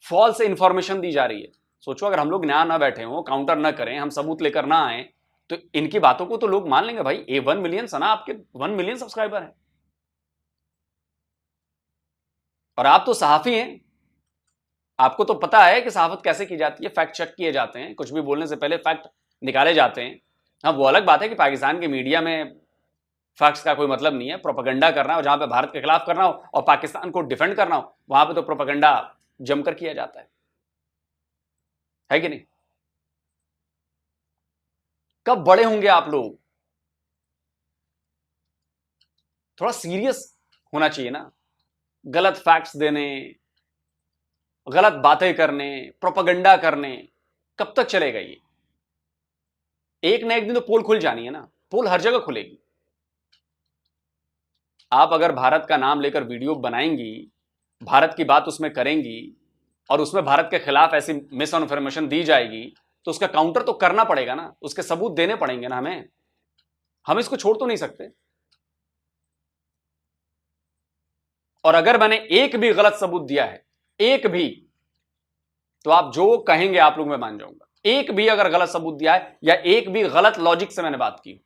फॉल्स इंफॉर्मेशन दी जा रही है। सोचो, अगर हम लोग न्याय ना बैठे हो, काउंटर ना करें, हम सबूत लेकर ना आए, तो इनकी बातों को तो लोग मान लेंगे। भाई, 1 मिलियन सना, आपके 1 मिलियन सब्सक्राइबर हैं और आप तो सहाफी हैं, आपको तो पता है कि सहाफत कैसे की जाती है, फैक्ट चेक किए जाते हैं, कुछ भी बोलने से पहले फैक्ट निकाले जाते हैं। हाँ, वो अलग बात है कि पाकिस्तान के मीडिया में फैक्ट्स का कोई मतलब नहीं है। प्रोपेगेंडा करना हो, जहां पे भारत के खिलाफ करना हो और पाकिस्तान को डिफेंड करना हो, वहां पे तो प्रोपेगेंडा जमकर किया जाता है कि नहीं? कब बड़े होंगे आप लोग? थोड़ा सीरियस होना चाहिए ना। गलत फैक्ट्स देने, गलत बातें करने, प्रोपेगेंडा करने, कब तक चलेगा ये? एक ना एक दिन तो पोल खुल जानी है ना, पोल हर जगह खुलेगी। आप अगर भारत का नाम लेकर वीडियो बनाएंगी, भारत की बात उसमें करेंगी और उसमें भारत के खिलाफ ऐसी मिस इन्फॉर्मेशन दी जाएगी, तो उसका काउंटर तो करना पड़ेगा ना, उसके सबूत देने पड़ेंगे ना हमें। हम इसको छोड़ तो नहीं सकते। और अगर मैंने एक भी गलत सबूत दिया है, एक भी, तो आप जो कहेंगे आप लोग मैं मान जाऊंगा। एक भी अगर गलत सबूत दिया है या एक भी गलत लॉजिक से मैंने बात की।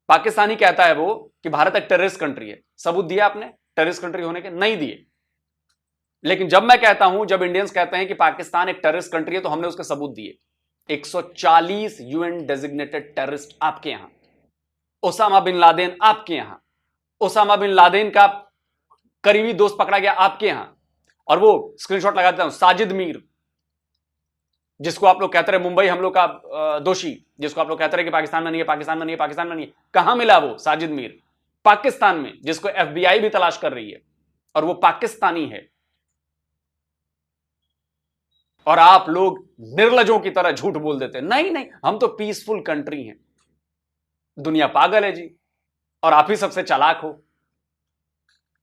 पाकिस्तानी कहता है वो कि भारत एक टेररिस्ट कंट्री है, सबूत दिया आपने टेररिस्ट कंट्री होने के? नहीं दिए। लेकिन जब मैं कहता हूं, जब इंडियंस कहते हैं कि पाकिस्तान एक टेररिस्ट कंट्री है, तो हमने उसके सबूत दिए। 140 UN डेजिग्नेटेड टेररिस्ट आपके यहां, ओसामा बिन लादेन आपके यहां, ओसामा बिन लादेन का करीबी दोस्त पकड़ा गया आपके यहां, और वो स्क्रीनशॉट लगा देता हूं, साजिद मीर, जिसको आप लोग कहते रहे मुंबई हमलों का दोषी, जिसको आप लोग कहते रहे कि पाकिस्तान में नहीं है, पाकिस्तान में नहीं है, पाकिस्तान में नहीं है। कहां मिला वो साजिद मीर? पाकिस्तान में, जिसको FBI भी तलाश कर रही है, और वो पाकिस्तानी है। और आप लोग निर्लजों की तरह झूठ बोल देते हैं, नहीं नहीं हम तो पीसफुल कंट्री हैं। दुनिया पागल है जी, और आप ही सबसे चालाक हो।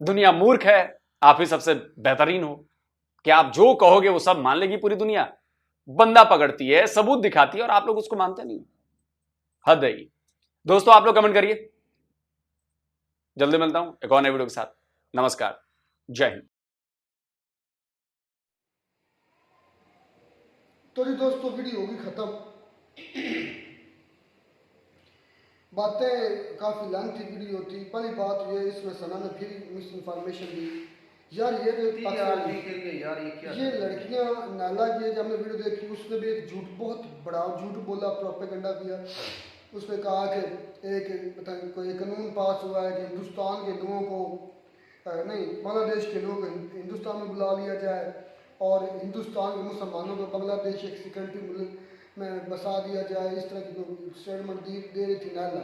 दुनिया मूर्ख है, आप ही सबसे बेहतरीन हो कि आप जो कहोगे वो सब मान लेगी पूरी दुनिया। बंदा पकड़ती है, सबूत दिखाती है और आप लोग उसको मानते नहीं। हद है ये। दोस्तों आप लोग कमेंट करिए। जल्दी मिलता हूं एक और नए वीडियो के साथ। नमस्कार, जय हिंद। तो जी दोस्तों वीडियो होगी खत्म। बातें काफ़ी लेंथी वीडियो थी। पहली बात ये, इसमें सना ने फिर मिस इन्फॉर्मेशन दी। यार ये जो ये लड़कियां नाला की, जब हमने वीडियो देखी उसने भी एक झूठ, बहुत बड़ा झूठ बोला, प्रोपेगेंडा किया। उसने कहा कि एक पता नहीं कोई कानून पास हुआ है कि हिंदुस्तान के लोगों को नहीं, बांग्लादेश के लोग हिंदुस्तान में बुला लिया जाए और हिंदुस्तान के मुसलमानों को बांग्लादेश एक सिक्योरिटी मुल्क में बसा दिया जाए। इस तरह की स्टेटमेंट दे रही थी नाला,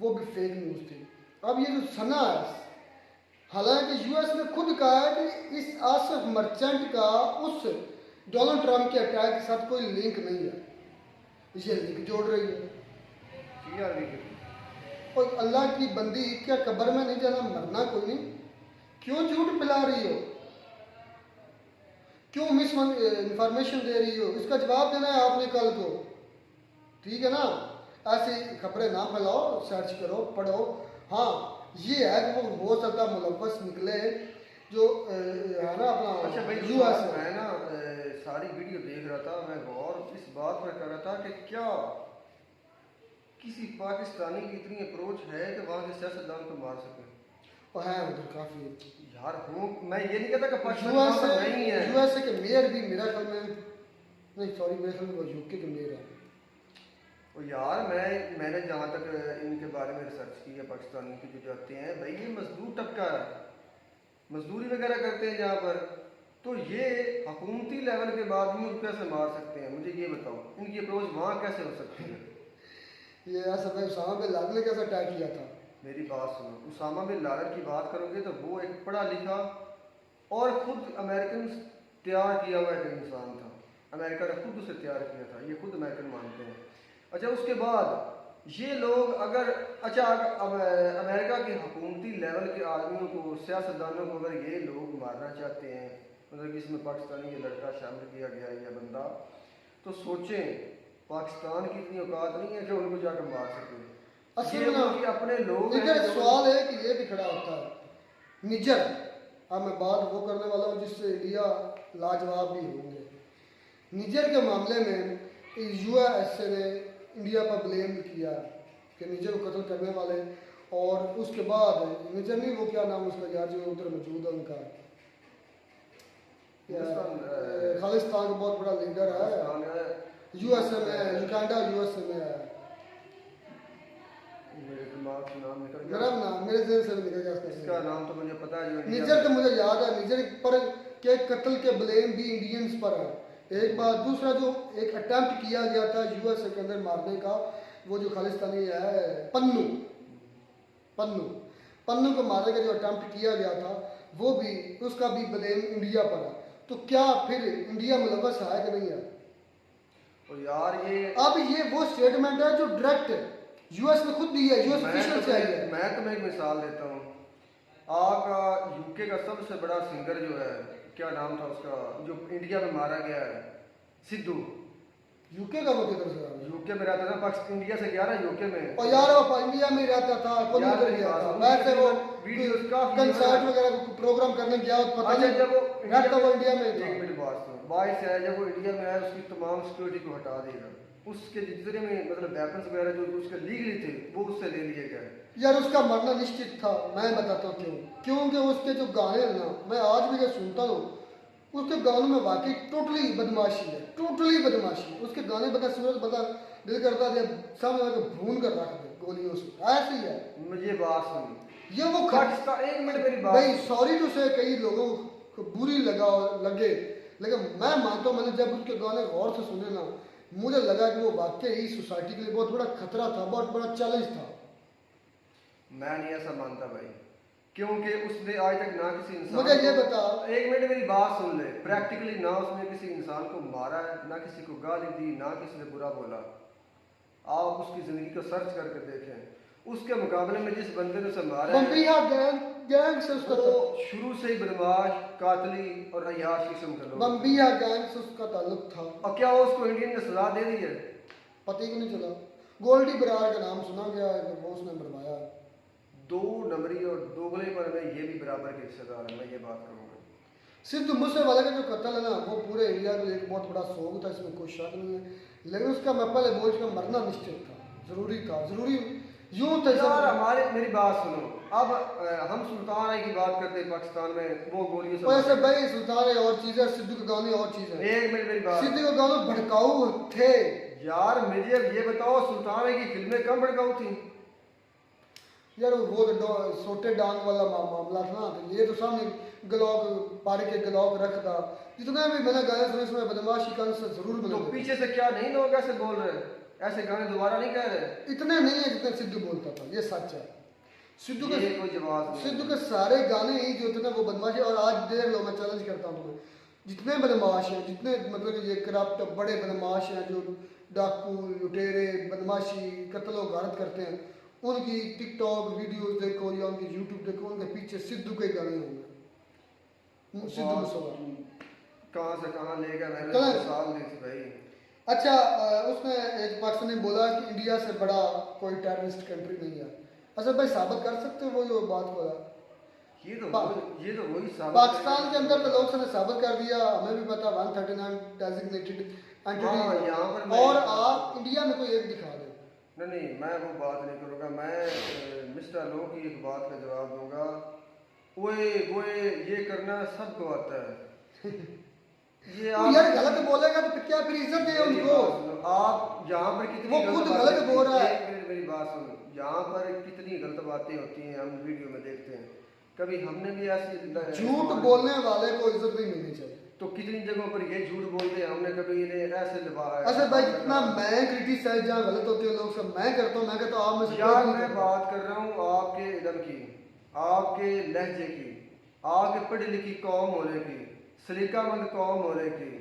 वो भी फेक न्यूज़ थी। अब ये जो सना है, हालांकि यूएस ने खुद कहा है कि इस आसिफ मर्चेंट का उस डोनाल्ड ट्रंप के अटैक के साथ कोई लिंक नहीं है, इसे लिंक जोड़ रही है। और अल्लाह की बंदी, क्या कब्र में नहीं जाना, मरना कोई नहीं, क्यों झूठ पिला रही हो, क्यों मिस इंफॉर्मेशन दे रही हो? इसका जवाब देना है आपने कल को, ठीक है ना? ऐसी खबरें ना फैलाओ, सर्च करो, पढ़ो। हाँ ये है कि वो हो सकता मुलव्वस निकले जो है ना अपना। अच्छा भाई, यूएस मैं ना सारी वीडियो देख रहा था, मैं गौर इस बात पर कर रहा था कि क्या किसी पाकिस्तानी की इतनी अप्रोच है कि वहाँ के सियासतदान को मार सके? और है उधर काफ़ी यार हूँ, मैं ये नहीं कहता कि पाकिस्तान नहीं है। यूएस के मेयर भी मेरा ख्याल में नहीं, सॉरी मेरे ख्याल में वो यूके के मेयर है। और यार मैंने जहाँ तक इनके बारे में रिसर्च की है, पाकिस्तानी की जो जाते हैं भाई, ये मजदूर तबका है, मजदूरी वगैरह करते हैं जहाँ पर, तो ये हुकूमती लेवल के बाद भी उनको कैसे मार सकते हैं? मुझे ये बताओ, इनकी अप्रोच वहाँ कैसे हो सकती है? ये ऐसा भाई उसामा बिन लादेन ने कैसे अटैक किया था? मेरी बात सुनो, उसामा बिन लादेन की बात करोगे तो वो एक पढ़ा लिखा और खुद अमेरिकन तैयार किया हुआ एक इंसान था। अमेरिका ने खुद उसे तैयार किया था, ये खुद अमेरिकन मानते हैं। अच्छा, उसके बाद ये लोग अगर अमेरिका के हुकूमती लेवल के आदमियों को, सियासतदानों को अगर ये लोग मारना चाहते हैं, मतलब कि इसमें पाकिस्तानी ये लड़का शामिल किया गया है या बंदा, तो सोचें पाकिस्तान की इतनी औकात नहीं है कि उनको जाकर मार सके। अपने लोग सवाल है कि ये भी खड़ा होता है निजर। अब मैं बात वो करने वाला हूँ जिससे इंडिया लाजवाब भी होंगे। निजर के मामले में यूएसए ने इंडिया पर ब्लेम किया कि निजर को कत्ल करने वाले, और उसके बाद निजर नहीं, वो क्या नाम उसका यार जो उधर मौजूद है उनका, खालिस्तान का बहुत बड़ा लीडर है, यूएसए में, युगांडा यूएसए में है। मेरा नाम मेरे जेल से निकल गया, इसका नाम तो मुझे पता है। निजर का मुझे याद है, निजर पर के कत्ल के ब्लेम भी इंडियंस पर है, एक बात। दूसरा जो एक अटेम्प्ट किया गया था यूएसए के अंदर मारने का, वो जो खालिस्तानी है पन्नू को मारने का जो अटेम्प्ट किया गया था, वो भी, उसका भी ब्लेम इंडिया पर है। तो क्या फिर इंडिया मुलव्वस है कि नहीं है? और यार अब ये वो स्टेटमेंट है जो डायरेक्ट यूएस ने खुद दी है, यूएस ऑफिशियल से आई है। मैं तुम्हें एक मिसाल देता हूँ। आपका यूके का सबसे बड़ा सिंगर जो है, क्या नाम था उसका, जो इंडिया में मारा गया है, सिद्धू। यूके का वो किधर से? यूके में रहता था, पाकिस्तान इंडिया से गया ना यूके में। और यार वो इंडिया में रहता था, खुद उधर गया था, वैसे वो वीडियोस का कंसर्ट वगैरह प्रोग्राम करने गया, पता नहीं जब वो रहता वो इंडिया में था। एक मिनट बात सुनो, बाइस है जब वो इंडिया में आया, उसकी तमाम सिक्योरिटी को हटा देगा, उसके जितने में मतलब वेपन्स वगैरह जो उसके लीगली थे वो उससे ले लिए गए। यार उसका मरना निश्चित था। मैं बताता हूँ क्यों, क्योंकि उसके जो गाने हैं ना, मैं आज भी जब सुनता हूँ, उसके गानों में वाकई टोटली बदमाशी है, टोटली बदमाशी। उसके गाने बता सूरज बता दिल करता है सामने आके भून कर रख दे गोलियों से, ऐसे ही है। मुझे बात सुन, ये वो पाकिस्तान, एक मिनट मेरी बात भाई, सॉरी टू से कई लोगों को बुरी लगे, लेकिन मैं मानता हूँ, मैंने जब उसके गाने गौर से सुने ना, मुझे लगा कि वो वाकई सोसाइटी के लिए बहुत बड़ा खतरा था, बहुत बड़ा चैलेंज था। मैं नहीं ऐसा मानता भाई, क्योंकि उसने आज तक ना किसी इंसान, मुझे ये बता, एक मिनट मेरी बात सुन ले, प्रैक्टिकली ना उसने किसी इंसान को मारा है, ना किसी को गाली दी, ना किसी ने बुरा बोला। आप उसकी जिंदगी को सर्च करके देखें, उसके मुकाबले में जिस बंदे ने उसे मारा है, गैंग से उसका वो शुरू से ही बदमाश, कातली और अय्याश किस्म का लोग। बम्बिया गैंग से उसका ताल्लुक था। और क्या वो उसको इंडियन ने सजा दे दी है? पता ही नहीं चला। गोल्डी बरार का नाम सुना गया है, वो उसने मरवाया। 2 नंबरी और दोगले पर में ये भी बराबर के हिस्सेदार है, मैं ये बात करूँगा। सिद्धू मूसेवाला का जो कत्ल है ना, वो पूरे इंडिया में एक बहुत बड़ा सोग था, इसमें कोई शक नहीं है। लेकिन उसका मैं पहले बोल चुका, मरना निश्चित था, जरूरी था, जरूरी यूं था। यार मेरी बात सुनो, अब हम सुल्तान आई की बात करते हैं पाकिस्तान में, वो गोलियों से वैसे भाई सुल्तान है और चीज़ है, सिद्धू के गाने और चीज़ है। एक मिनट मेरी बात, सिद्धू के गाने भड़काऊ थे। यार मुझे अब ये बताओ, सुल्तान आई की फिल्में कम भड़काऊ थी? यार वो तो सोटे डांग वाला मामला था ना, तो ये तो सामने गलौक पारी के गलौक रखता, जितना भी मैंने गाने सुने इसमें बदमाशी का अंश जरूर तो बने। पीछे से क्या नहीं लोग ऐसे बोल रहे हैं, ऐसे गाने दोबारा नहीं कह रहे? इतने नहीं है जितने सिद्धू बोलता था, ये सच है। सिद्धू के ये कोई जवाब नहीं। सिद्धू के सारे गाने ही जो थे ना वो बदमाश है। और आज देख लो, मैं चैलेंज करता हूँ तुम्हें, जितने बदमाश हैं, जितने मतलब ये करप्ट बड़े बदमाश हैं, जो डाकू लुटेरे बदमाशी कत्लो गारत करते हैं, उनकी टिकटॉक वीडियोस देखो या उनकी यूट्यूब देखो, उनके पीछे सिद्धू के गाने होंगे। सिद्धू मूसेवाला कहाँ से कहाँ ले गया, मैंने चलो। साल नहीं थी भाई। अच्छा, उसने एक पाकिस्तान ने बोला कि इंडिया से बड़ा कोई टेररिस्ट कंट्री नहीं है। अच्छा भाई, साबित कर सकते हो वो जो बात बोला? ये तो वही साबित पाकिस्तान के अंदर तो लोग ने साबित कर दिया, हमें भी पता 139 डेजिग्नेटेड एंटिटी, यहाँ पर और आप इंडिया में कोई एक दिखा दे। नहीं, मैं वो बात नहीं करूँगा। मैं मिस्टर लो की एक बात का जवाब दूंगा। वो ये करना सबको आता है। ये वो यार गलत बोलेगा तो क्या फिर इज्जत दे उनको? आप यहाँ पर कितनी वो खुद गलत बोल रहा है। एक मिनट मेरी बात सुनो, यहाँ पर कितनी गलत बातें होती हैं, हम वीडियो में देखते हैं। कभी हमने भी ऐसी झूठ बोलने वाले को इज्जत नहीं मिलनी चाहिए। तो कितनी जगहों पर ये झूठ बोलते हैं, हमने कभी इन्हें ऐसे दबाया। अच्छा भाई, जितना मैं क्रिटिसाइज जहाँ गलत होती है लोग सब मैं करता हूँ, मैं कहता हूँ आप में से यार कोई मैं नहीं बात कर रहा हूँ आपके इधर की, आपके लहजे की, आपके पढ़ी लिखी कौम होने की, सलीकामंद कौम होने की,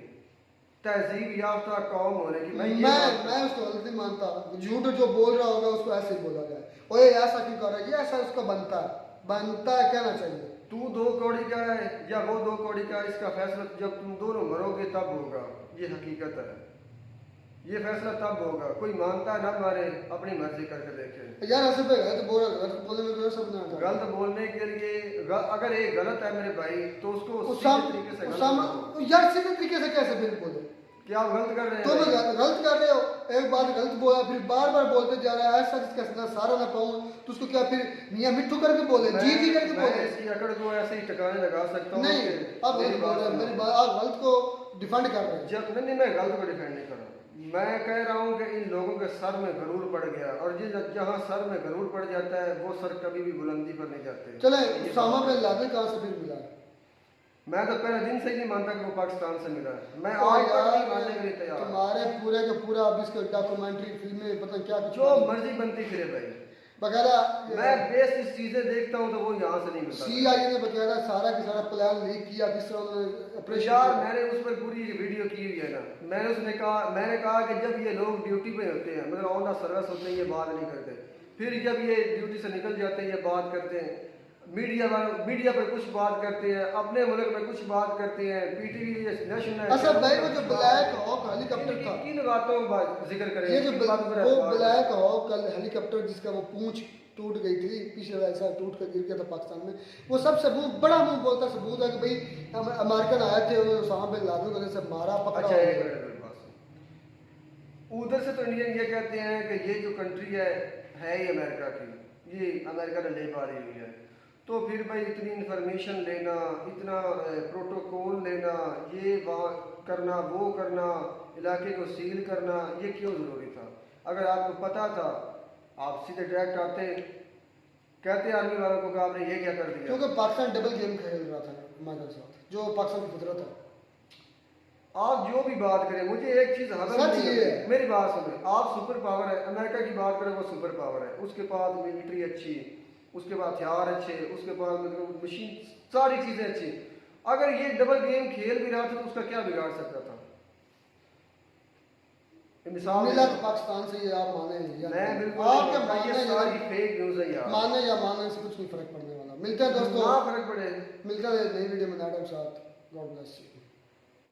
तहजीब याफ्ता कौम होने की। मैं उसको गलत नहीं मानता। झूठ जो बोल रहा होगा उसको ऐसे ही बोला जाए, और ये ऐसा क्यों कर रहा है, ये ऐसा उसका बनता है कहना चाहिए। तू 2 कौड़ी का है या वो 2 कौड़ी का, इसका फैसला जब तुम दोनों मरोगे तब होगा। ये हकीकत है, ये फैसला तब होगा। कोई मानता है ना मारे, अपनी मर्जी करके देखे। यार ऐसे पे गलत बोलने में कोई सब नहीं आता। गलत बोलने के लिए अगर ये गलत है मेरे भाई, तो उसको उसामा सीधे तरीके से गलत उसामा बोलो। यार सीधे तरीके से कैसे फिर बोले? क्या आप गलत कर रहे तुम हैं? गलत कर रहे हो, एक बार गलत बोला फिर बार बार बोलते जा रहा है, ऐसा जिसका ना सारा ना पाऊं तो उसको क्या फिर मियां मिट्ठू करके बोले, जी करके मैं बोले? ऐसी अकड़ को ऐसे ही टकाने लगा सकता हूँ। नहीं, आप गलत बोल रहे हैं, मेरी बात आप गलत को डिफेंड कर रहे हैं। जब नहीं, मैं गलत को डिफेंड नहीं कर रहा। मैं कह रहा हूँ कि इन लोगों के सर में गरूर पड़ गया, और जहाँ सर में गरूर पड़ जाता है वो सर कभी भी बुलंदी पर नहीं जाते। चले, उसामा बिन लादेन कहाँ से फिर मिला? मैं तो पहले दिन से ही नहीं मानता कि वो पाकिस्तान से मिला है। मैं आज तक नहीं मानने के लिए तैयार। तुम्हारे पूरे का पूरा अब इसके डॉक्यूमेंट्री फिल्में पता क्या कुछ जो मर्जी बनती फिरे भाई, बकायदा मैं बेसिक चीजें देखता हूँ तो वो यहाँ से नहीं मिलता। CIA ने बकायदा सारा का सारा प्लान लीक किया, किस तरह उन्होंने ऑपरेशन यार किया। मैंने उस पर पूरी वीडियो की हुई है ना। मैंने कहा कि जब ये लोग ड्यूटी पे होते हैं, मतलब ऑन द सर्विस होते हैं, ये बात नहीं करते। फिर जब ये ड्यूटी से निकल जाते हैं ये बात करते हैं। मीडिया पर कुछ बात करते हैं, अपने मुल्क में कुछ बात करते हैं, PTV नेशनल। अच्छा भाई, वो जो ब्लैक हॉक हेलीकॉप्टर था, किन बातों का जिक्र करें? ये जो वो ब्लैक हॉक हेलीकॉप्टर जिसका वो पूंछ टूट गई थी, पीछे ऐसा टूट कर गिर गया था पाकिस्तान में, वो सब सबूत, बड़ा मुंह बोलता सबूत है कि भाई अमेरिकन आए थे, उसामा बिन लादेन को जैसे मारा पकड़ा। अच्छा, एक मिनट उधर से तो इंडियन ये कहते हैं कि ये जो कंट्री है ये अमेरिका की, ये अमेरिका ने ले पा रही हुई है। तो फिर भाई इतनी इन्फॉर्मेशन लेना, इतना प्रोटोकॉल लेना, ये करना, वो करना, इलाके को सील करना, ये क्यों ज़रूरी था? अगर आपको पता था आप सीधे डायरेक्ट आते, कहते आर्मी वालों को कि आपने ये क्या कर दिया। क्योंकि पाकिस्तान डबल गेम खेल रहा था हमारे साथ, जो पाकिस्तान की फितरत है। आप जो भी बात करें, मुझे एक चीज़ सच ये है। मेरी बात सुने, आप सुपर पावर है, अमेरिका की बात करें वो सुपर पावर है, उसके पास मिलिट्री अच्छी, उसके पास हथियार अच्छे, उसके पास मतलब मशीन, सारी चीज़ें अच्छी। अगर ये डबल गेम खेल भी रहा था तो उसका क्या बिगाड़ सकता था? ये मिसाल मिला है। तो पाकिस्तान से ये आप माने या मैं नहीं? बिल्कुल आपके नहीं मानता, ये मानने सारी या फेक न्यूज़ है यार। मानने या मानने से कुछ नहीं फर्क पड़ने वाला। मिलते हैं दोस्तों, ना फर्क पड़े। मिलते हैं नई वीडियो में नाटक साथ। God bless you.